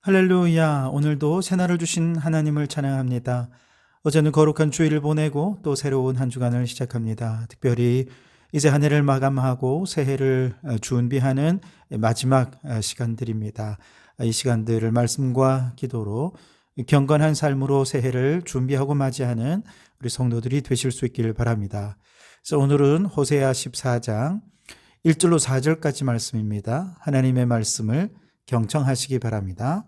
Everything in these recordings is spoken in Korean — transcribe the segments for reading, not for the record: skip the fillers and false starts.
할렐루야. 오늘도 새날을 주신 하나님을 찬양합니다. 어제는 거룩한 주일을 보내고 또 새로운 한 주간을 시작합니다. 특별히 이제 한 해를 마감하고 새해를 준비하는 마지막 시간들입니다. 이 시간들을 말씀과 기도로 경건한 삶으로 새해를 준비하고 맞이하는 우리 성도들이 되실 수 있기를 바랍니다. 그래서 오늘은 호세아 14장 1절로 4절까지 말씀입니다. 하나님의 말씀을 경청하시기 바랍니다.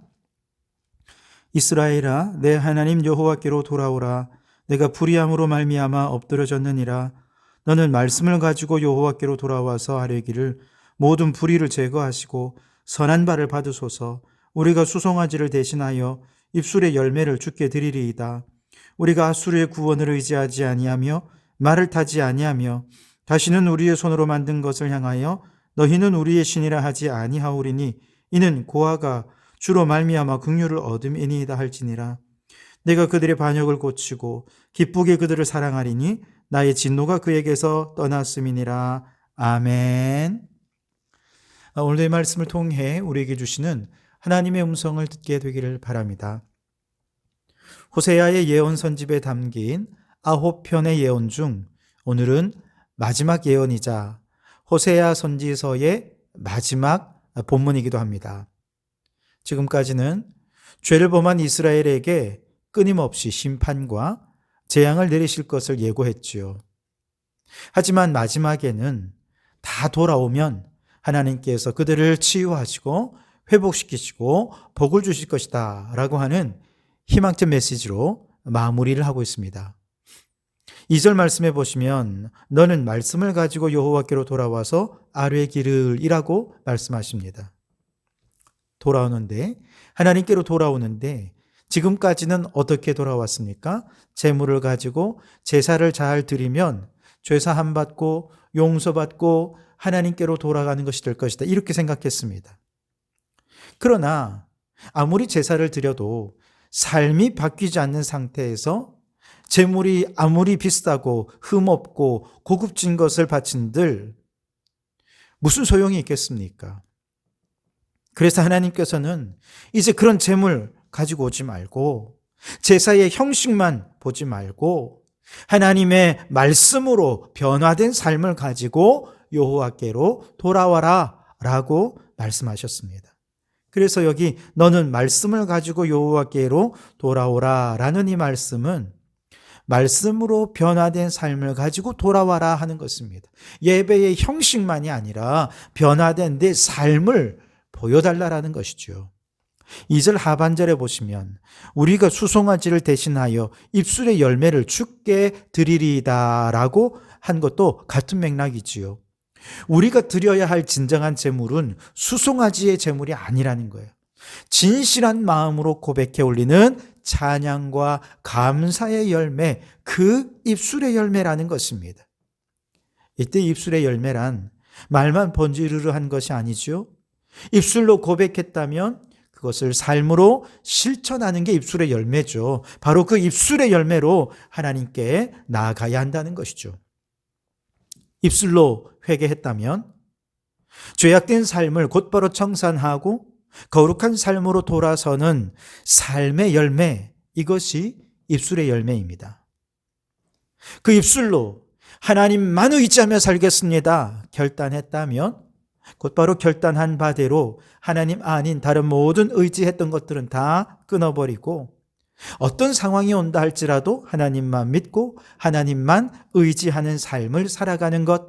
이스라엘아, 내 하나님 여호와께로 돌아오라. 내가 불의함으로 말미암아 엎드러졌느니라. 너는 말씀을 가지고 여호와께로 돌아와서 아뢰기를 모든 불의를 제거하시고 선한 바를 받으소서. 우리가 수송아지를 대신하여 입술의 열매를 주께 드리리이다. 우리가 아수르의 구원을 의지하지 아니하며 말을 타지 아니하며 다시는 우리의 손으로 만든 것을 향하여 너희는 우리의 신이라 하지 아니하오리니 이는 고아가 주로 말미암아 긍휼을 얻음이니이다 할지니라. 내가 그들의 반역을 고치고 기쁘게 그들을 사랑하리니 나의 진노가 그에게서 떠났음이니라. 아멘. 오늘의 말씀을 통해 우리에게 주시는 하나님의 음성을 듣게 되기를 바랍니다. 호세아의 예언 선집에 담긴 9편의 예언 중 오늘은 마지막 예언이자 호세아 선지서의 마지막 본문이기도 합니다. 지금까지는 죄를 범한 이스라엘에게 끊임없이 심판과 재앙을 내리실 것을 예고했지요. 하지만 마지막에는 다 돌아오면 하나님께서 그들을 치유하시고 회복시키시고 복을 주실 것이다 라고 하는 희망적 메시지로 마무리를 하고 있습니다. 2절 말씀해 보시면 너는 말씀을 가지고 여호와께로 돌아와서 아뢰기를 이라고 말씀하십니다. 돌아오는데, 하나님께로 돌아오는데 지금까지는 어떻게 돌아왔습니까? 재물을 가지고 제사를 잘 드리면 죄사함 받고 용서받고 하나님께로 돌아가는 것이 될 것이다, 이렇게 생각했습니다. 그러나 아무리 제사를 드려도 삶이 바뀌지 않는 상태에서 재물이 아무리 비싸고 흠없고 고급진 것을 바친들 무슨 소용이 있겠습니까? 그래서 하나님께서는 이제 그런 재물 가지고 오지 말고 제사의 형식만 보지 말고 하나님의 말씀으로 변화된 삶을 가지고 여호와께로 돌아와라 라고 말씀하셨습니다. 그래서 여기 너는 말씀을 가지고 여호와께로 돌아오라 라는 이 말씀은 말씀으로 변화된 삶을 가지고 돌아와라 하는 것입니다. 예배의 형식만이 아니라 변화된 내 삶을 보여달라라는 것이죠. 2절 하반절에 보시면 우리가 수송아지를 대신하여 입술의 열매를 주께 드리리이다 라고 한 것도 같은 맥락이지요. 우리가 드려야 할 진정한 제물은 수송아지의 제물이 아니라는 거예요. 진실한 마음으로 고백해 올리는 찬양과 감사의 열매, 그 입술의 열매라는 것입니다. 이때 입술의 열매란 말만 번지르르한 것이 아니죠. 입술로 고백했다면 그것을 삶으로 실천하는 게 입술의 열매죠. 바로 그 입술의 열매로 하나님께 나아가야 한다는 것이죠. 입술로 회개했다면 죄악된 삶을 곧바로 청산하고 거룩한 삶으로 돌아서는 삶의 열매, 이것이 입술의 열매입니다. 그 입술로 하나님만 의지하며 살겠습니다 결단했다면 곧바로 결단한 바대로 하나님 아닌 다른 모든 의지했던 것들은 다 끊어버리고 어떤 상황이 온다 할지라도 하나님만 믿고 하나님만 의지하는 삶을 살아가는 것,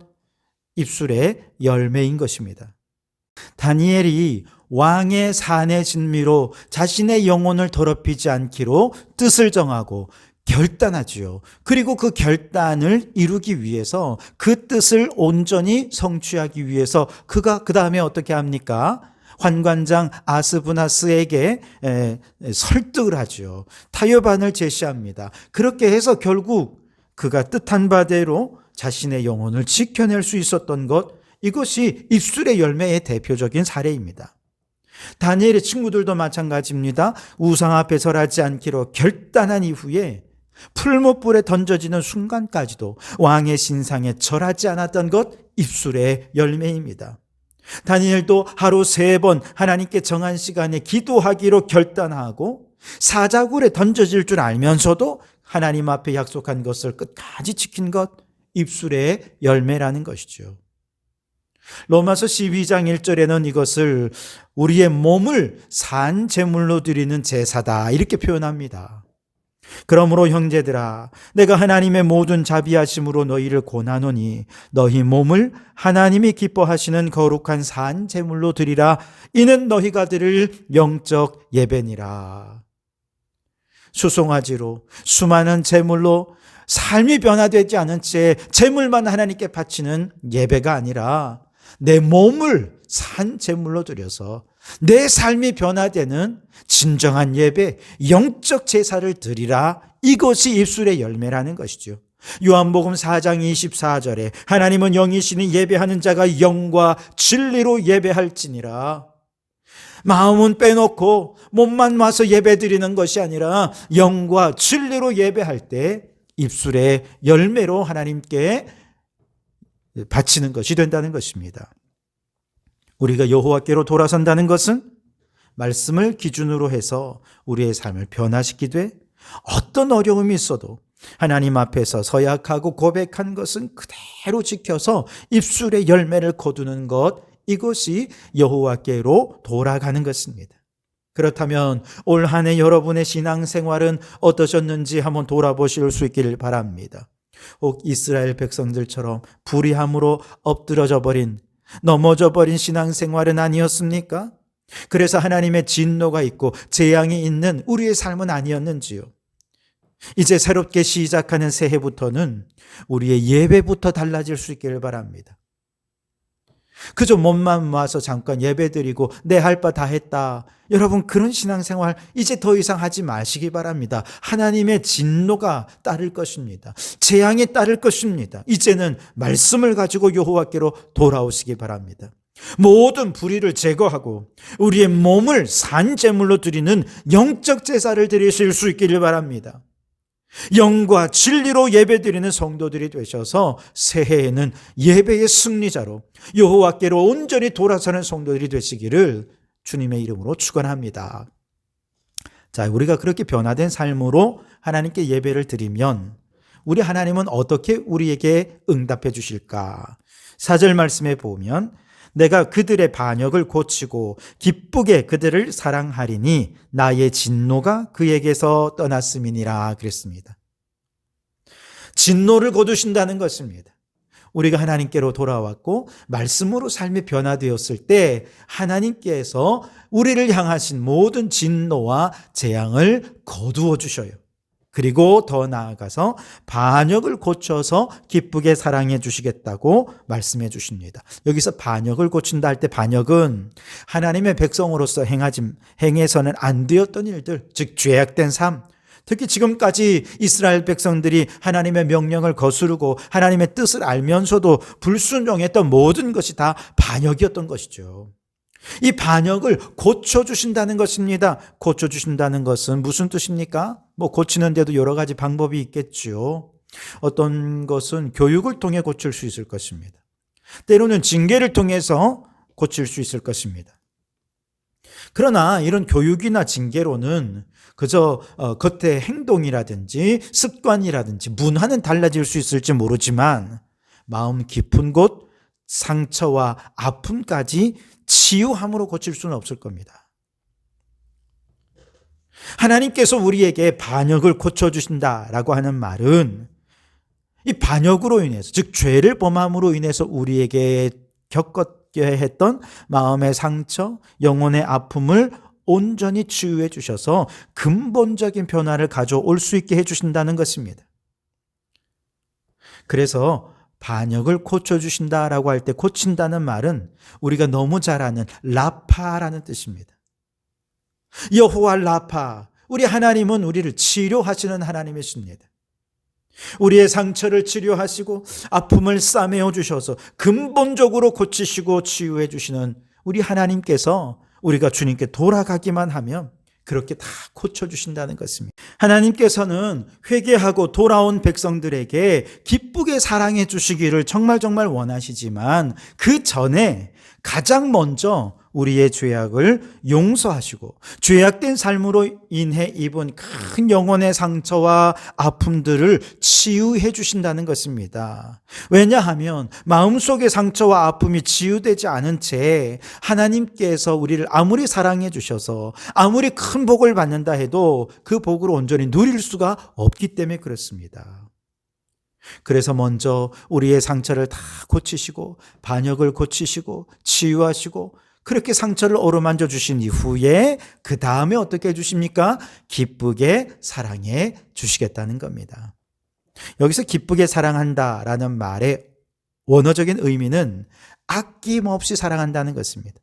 입술의 열매인 것입니다. 다니엘이 왕의 산의 진미로 자신의 영혼을 더럽히지 않기로 뜻을 정하고 결단하지요. 그리고 그 결단을 이루기 위해서 그 뜻을 온전히 성취하기 위해서 그가 그 다음에 어떻게 합니까? 환관장 아스부나스에게 설득을 하죠. 타협안을 제시합니다. 그렇게 해서 결국 그가 뜻한 바대로 자신의 영혼을 지켜낼 수 있었던 것, 이것이 입술의 열매의 대표적인 사례입니다. 다니엘의 친구들도 마찬가지입니다. 우상 앞에 절하지 않기로 결단한 이후에 풀무불에 던져지는 순간까지도 왕의 신상에 절하지 않았던 것, 입술의 열매입니다. 다니엘도 하루 3번 하나님께 정한 시간에 기도하기로 결단하고 사자굴에 던져질 줄 알면서도 하나님 앞에 약속한 것을 끝까지 지킨 것, 입술의 열매라는 것이죠. 로마서 12장 1절에는 이것을 우리의 몸을 산 제물로 드리는 제사다 이렇게 표현합니다. 그러므로 형제들아, 내가 하나님의 모든 자비하심으로 너희를 권하노니 너희 몸을 하나님이 기뻐하시는 거룩한 산 제물로 드리라. 이는 너희가 드릴 영적 예배니라. 수송아지로 수많은 제물로 삶이 변화되지 않은 채 제물만 하나님께 바치는 예배가 아니라 내 몸을 산 제물로 드려서 내 삶이 변화되는 진정한 예배, 영적 제사를 드리라. 이것이 입술의 열매라는 것이죠. 요한복음 4장 24절에 하나님은 영이시니 예배하는 자가 영과 진리로 예배할지니라. 마음은 빼놓고 몸만 와서 예배 드리는 것이 아니라 영과 진리로 예배할 때 입술의 열매로 하나님께 바치는 것이 된다는 것입니다. 우리가 여호와께로 돌아선다는 것은 말씀을 기준으로 해서 우리의 삶을 변화시키되 어떤 어려움이 있어도 하나님 앞에서 서약하고 고백한 것은 그대로 지켜서 입술의 열매를 거두는 것, 이것이 여호와께로 돌아가는 것입니다. 그렇다면 올 한 해 여러분의 신앙생활은 어떠셨는지 한번 돌아보실 수 있기를 바랍니다. 혹 이스라엘 백성들처럼 불의함으로 엎드러져 버린, 넘어져 버린 신앙생활은 아니었습니까? 그래서 하나님의 진노가 있고 재앙이 있는 우리의 삶은 아니었는지요? 이제 새롭게 시작하는 새해부터는 우리의 예배부터 달라질 수 있기를 바랍니다. 그저 몸만 와서 잠깐 예배드리고 내 할 바 다 했다. 여러분, 그런 신앙생활 이제 더 이상 하지 마시기 바랍니다. 하나님의 진노가 따를 것입니다. 재앙이 따를 것입니다. 이제는 말씀을 가지고 여호와께로 돌아오시기 바랍니다. 모든 불의를 제거하고 우리의 몸을 산 제물로 드리는 영적 제사를 드리실 수 있기를 바랍니다. 영과 진리로 예배드리는 성도들이 되셔서 새해에는 예배의 승리자로 여호와께로 온전히 돌아서는 성도들이 되시기를 주님의 이름으로 축원합니다. 자, 우리가 그렇게 변화된 삶으로 하나님께 예배를 드리면 우리 하나님은 어떻게 우리에게 응답해 주실까? 4절 말씀에 보면 내가 그들의 반역을 고치고 기쁘게 그들을 사랑하리니 나의 진노가 그에게서 떠났음이니라 그랬습니다. 진노를 거두신다는 것입니다. 우리가 하나님께로 돌아왔고 말씀으로 삶이 변화되었을 때 하나님께서 우리를 향하신 모든 진노와 재앙을 거두어 주셔요. 그리고 더 나아가서 반역을 고쳐서 기쁘게 사랑해 주시겠다고 말씀해 주십니다. 여기서 반역을 고친다 할 때 반역은 하나님의 백성으로서 행해서는 안 되었던 일들, 즉 죄악된 삶, 특히 지금까지 이스라엘 백성들이 하나님의 명령을 거스르고 하나님의 뜻을 알면서도 불순종했던 모든 것이 다 반역이었던 것이죠. 이 반역을 고쳐주신다는 것입니다. 고쳐주신다는 것은 무슨 뜻입니까? 고치는데도 여러 가지 방법이 있겠죠. 어떤 것은 교육을 통해 고칠 수 있을 것입니다. 때로는 징계를 통해서 고칠 수 있을 것입니다. 그러나 이런 교육이나 징계로는 그저 겉의 행동이라든지 습관이라든지 문화는 달라질 수 있을지 모르지만 마음 깊은 곳, 상처와 아픔까지 치유함으로 고칠 수는 없을 겁니다. 하나님께서 우리에게 반역을 고쳐주신다라고 하는 말은 이 반역으로 인해서, 즉 죄를 범함으로 인해서 우리에게 겪게 했던 마음의 상처, 영혼의 아픔을 온전히 치유해 주셔서 근본적인 변화를 가져올 수 있게 해주신다는 것입니다. 그래서 반역을 고쳐주신다라고 할 때 고친다는 말은 우리가 너무 잘 아는 라파라는 뜻입니다. 여호와 라파, 우리 하나님은 우리를 치료하시는 하나님이십니다. 우리의 상처를 치료하시고 아픔을 싸매어 주셔서 근본적으로 고치시고 치유해 주시는 우리 하나님께서 우리가 주님께 돌아가기만 하면 그렇게 다 고쳐주신다는 것입니다. 하나님께서는 회개하고 돌아온 백성들에게 기쁘게 사랑해 주시기를 정말 원하시지만 그 전에 가장 먼저 우리의 죄악을 용서하시고 죄악된 삶으로 인해 입은 큰 영혼의 상처와 아픔들을 치유해 주신다는 것입니다. 왜냐하면 마음속의 상처와 아픔이 치유되지 않은 채 하나님께서 우리를 아무리 사랑해 주셔서 아무리 큰 복을 받는다 해도 그 복을 온전히 누릴 수가 없기 때문에 그렇습니다. 그래서 먼저 우리의 상처를 다 고치시고 반역을 고치시고 치유하시고 그렇게 상처를 어루만져 주신 이후에 그 다음에 어떻게 해주십니까? 기쁘게 사랑해 주시겠다는 겁니다. 여기서 기쁘게 사랑한다라는 말의 원어적인 의미는 아낌없이 사랑한다는 것입니다.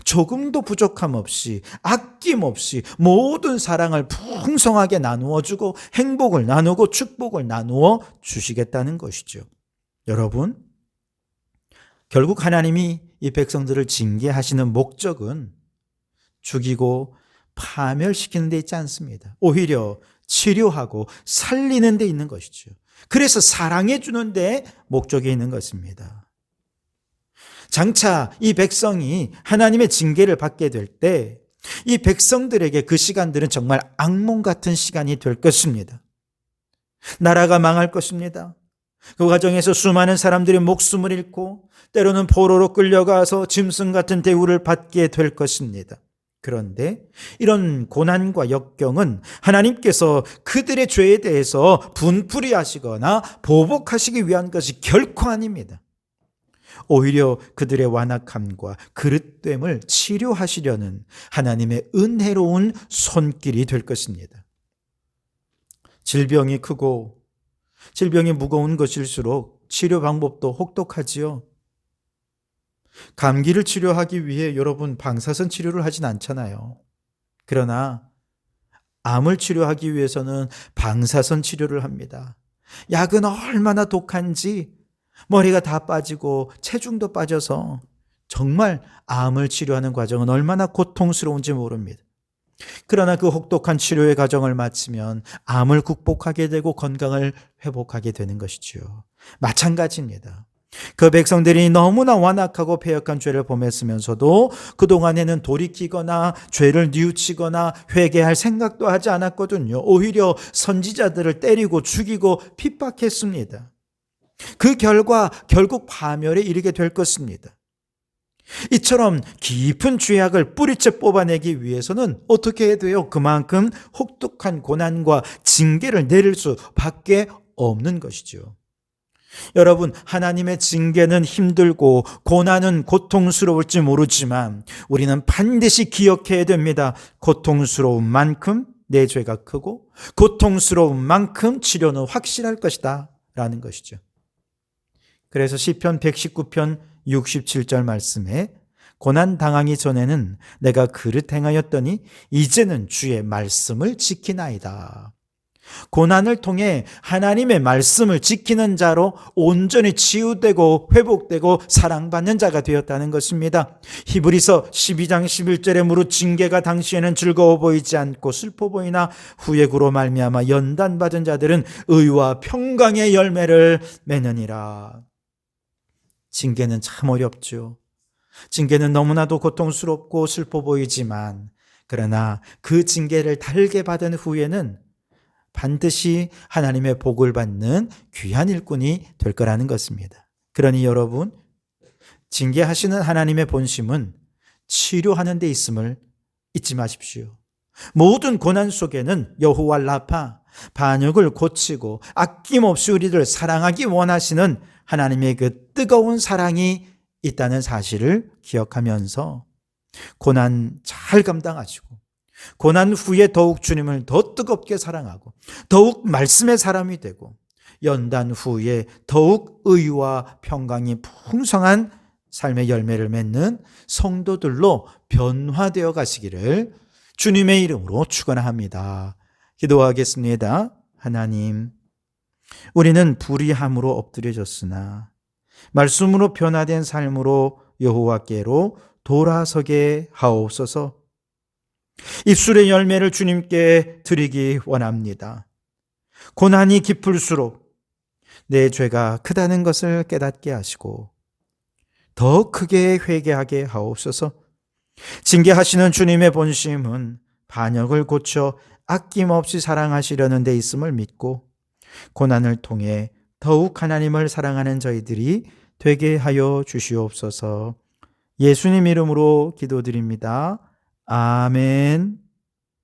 조금도 부족함 없이 아낌없이 모든 사랑을 풍성하게 나누어 주고 행복을 나누고 축복을 나누어 주시겠다는 것이죠. 여러분, 결국 하나님이 이 백성들을 징계하시는 목적은 죽이고 파멸시키는 데 있지 않습니다. 오히려 치료하고 살리는 데 있는 것이죠. 그래서 사랑해 주는 데 목적이 있는 것입니다. 장차 이 백성이 하나님의 징계를 받게 될 때 이 백성들에게 그 시간들은 정말 악몽 같은 시간이 될 것입니다. 나라가 망할 것입니다. 그 과정에서 수많은 사람들이 목숨을 잃고 때로는 포로로 끌려가서 짐승 같은 대우를 받게 될 것입니다. 그런데 이런 고난과 역경은 하나님께서 그들의 죄에 대해서 분풀이 하시거나 보복하시기 위한 것이 결코 아닙니다. 오히려 그들의 완악함과 그릇됨을 치료하시려는 하나님의 은혜로운 손길이 될 것입니다. 질병이 크고 질병이 무거운 것일수록 치료 방법도 혹독하지요. 감기를 치료하기 위해 여러분 방사선 치료를 하진 않잖아요. 그러나 암을 치료하기 위해서는 방사선 치료를 합니다. 약은 얼마나 독한지 머리가 다 빠지고 체중도 빠져서 정말 암을 치료하는 과정은 얼마나 고통스러운지 모릅니다. 그러나 그 혹독한 치료의 과정을 마치면 암을 극복하게 되고 건강을 회복하게 되는 것이죠. 마찬가지입니다. 그 백성들이 너무나 완악하고 패역한 죄를 범했으면서도 그동안에는 돌이키거나 죄를 뉘우치거나 회개할 생각도 하지 않았거든요. 오히려 선지자들을 때리고 죽이고 핍박했습니다. 그 결과 결국 파멸에 이르게 될 것입니다. 이처럼 깊은 죄악을 뿌리째 뽑아내기 위해서는 어떻게 해야 돼요? 그만큼 혹독한 고난과 징계를 내릴 수밖에 없는 것이죠. 여러분, 하나님의 징계는 힘들고 고난은 고통스러울지 모르지만 우리는 반드시 기억해야 됩니다. 고통스러운 만큼 내 죄가 크고 고통스러운 만큼 치료는 확실할 것이다 라는 것이죠. 그래서 시편 119편 67절 말씀에 고난 당하기 전에는 내가 그릇 행하였더니 이제는 주의 말씀을 지키나이다. 고난을 통해 하나님의 말씀을 지키는 자로 온전히 치유되고 회복되고 사랑받는 자가 되었다는 것입니다. 히브리서 12장 11절에 무릇 징계가 당시에는 즐거워 보이지 않고 슬퍼 보이나 후에 그로 말미암아 연단받은 자들은 의와 평강의 열매를 맺느니라. 징계는 참 어렵죠. 징계는 너무나도 고통스럽고 슬퍼 보이지만 그러나 그 징계를 달게 받은 후에는 반드시 하나님의 복을 받는 귀한 일꾼이 될 거라는 것입니다. 그러니 여러분, 징계하시는 하나님의 본심은 치료하는 데 있음을 잊지 마십시오. 모든 고난 속에는 여호와 라파, 반역을 고치고 아낌없이 우리를 사랑하기 원하시는 하나님의 그 뜨거운 사랑이 있다는 사실을 기억하면서 고난 잘 감당하시고 고난 후에 더욱 주님을 더 뜨겁게 사랑하고 더욱 말씀의 사람이 되고 연단 후에 더욱 의와 평강이 풍성한 삶의 열매를 맺는 성도들로 변화되어 가시기를 주님의 이름으로 축원합니다. 기도하겠습니다. 하나님, 우리는 불의함으로 엎드려졌으나 말씀으로 변화된 삶으로 여호와께로 돌아서게 하옵소서. 입술의 열매를 주님께 드리기 원합니다. 고난이 깊을수록 내 죄가 크다는 것을 깨닫게 하시고 더 크게 회개하게 하옵소서. 징계하시는 주님의 본심은 반역을 고쳐 아낌없이 사랑하시려는 데 있음을 믿고 고난을 통해 더욱 하나님을 사랑하는 저희들이 되게 하여 주시옵소서. 예수님 이름으로 기도드립니다. 아멘.